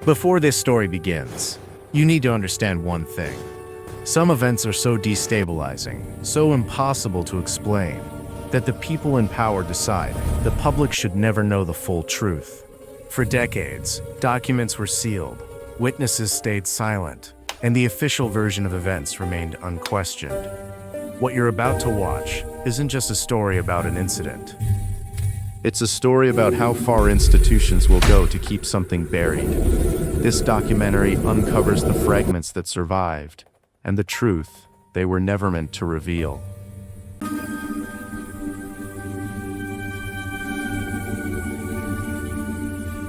Before this story begins, you need to understand one thing. Some events are so destabilizing, so impossible to explain, that the people in power decide the public should never know the full truth. For decades, documents were sealed, witnesses stayed silent, and the official version of events remained unquestioned. What you're about to watch isn't just a story about an incident. It's a story about how far institutions will go to keep something buried. This documentary uncovers the fragments that survived, and the truth they were never meant to reveal.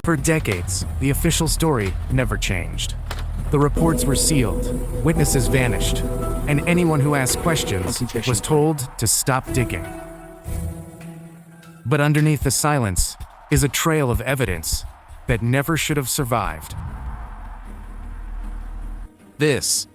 For decades, the official story never changed. The reports were sealed, witnesses vanished, and anyone who asked questions was told to stop digging. But underneath the silence is a trail of evidence that never should have survived. This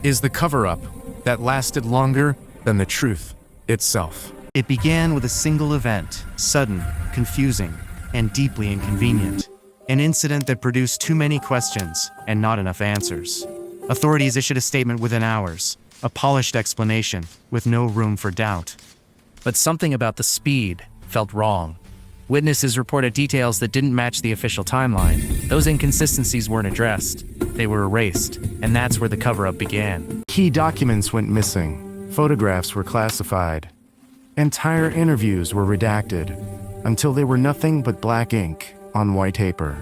is the cover-up that lasted longer than the truth itself. It began with a single event, sudden, confusing, and deeply inconvenient. An incident that produced too many questions and not enough answers. Authorities issued a statement within hours, a polished explanation with no room for doubt. But something about the speed felt wrong. Witnesses reported details that didn't match the official timeline. Those inconsistencies weren't addressed. They were erased, and that's where the cover-up began. Key documents went missing, photographs were classified, entire interviews were redacted, until they were nothing but black ink on white paper.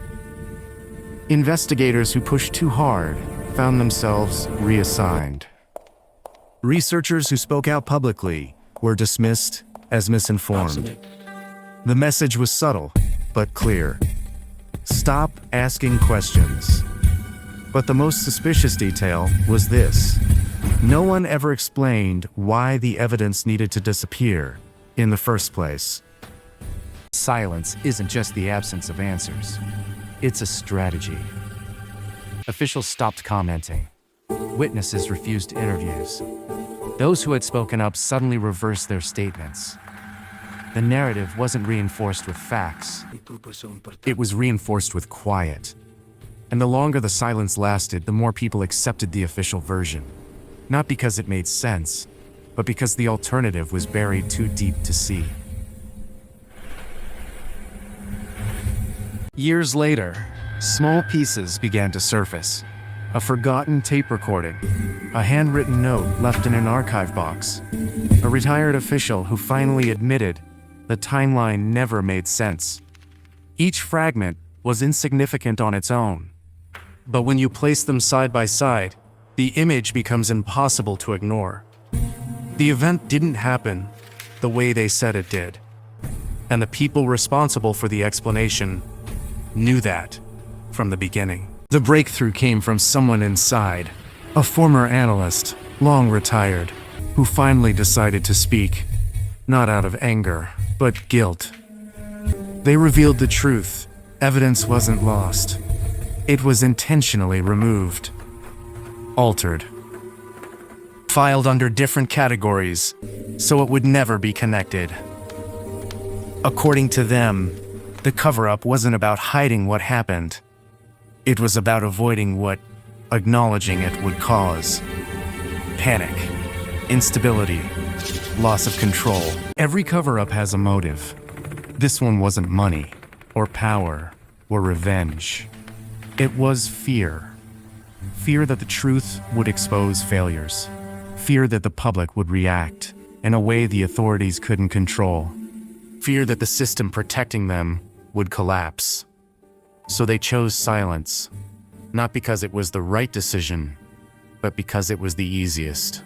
Investigators who pushed too hard found themselves reassigned. Researchers who spoke out publicly were dismissed as misinformed. The message was subtle, but clear. Stop asking questions. But the most suspicious detail was this. No one ever explained why the evidence needed to disappear in the first place. Silence isn't just the absence of answers. It's a strategy. Officials stopped commenting. Witnesses refused interviews. Those who had spoken up suddenly reversed their statements. The narrative wasn't reinforced with facts. It was reinforced with quiet. And the longer the silence lasted, the more people accepted the official version. Not because it made sense, but because the alternative was buried too deep to see. Years later, small pieces began to surface. A forgotten tape recording, a handwritten note left in an archive box, a retired official who finally admitted the timeline never made sense. Each fragment was insignificant on its own, but when you place them side by side, the image becomes impossible to ignore. The event didn't happen the way they said it did, and the people responsible for the explanation knew that from the beginning. The breakthrough came from someone inside, a former analyst, long retired, who finally decided to speak, not out of anger, but guilt. They revealed the truth. Evidence wasn't lost. It was intentionally removed, altered, filed under different categories, so it would never be connected. According to them, the cover-up wasn't about hiding what happened. It was about avoiding what acknowledging it would cause. Panic, instability, loss of control. Every cover-up has a motive. This one wasn't money, or power, or revenge. It was fear. Fear that the truth would expose failures. Fear that the public would react in a way the authorities couldn't control. Fear that the system protecting them would collapse. So they chose silence, not because it was the right decision, but because it was the easiest.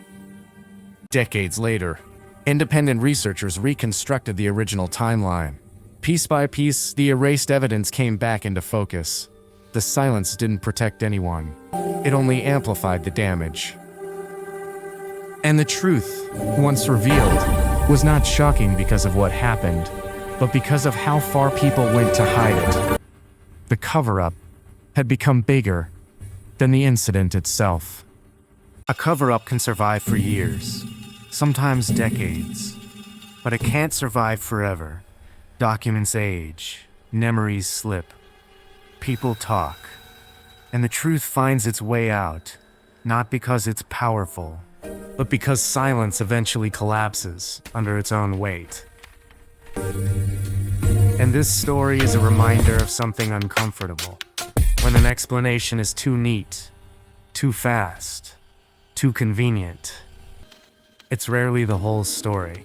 Decades later, independent researchers reconstructed the original timeline. Piece by piece, the erased evidence came back into focus. The silence didn't protect anyone. It only amplified the damage. And the truth, once revealed, was not shocking because of what happened, but because of how far people went to hide it. The cover-up had become bigger than the incident itself. A cover-up can survive for years, sometimes decades, but it can't survive forever. Documents age, memories slip, people talk, And the truth finds its way out, not because it's powerful, but because silence eventually collapses under its own weight. And this story is a reminder of something uncomfortable. When an explanation is too neat, too fast, too convenient, it's rarely the whole story.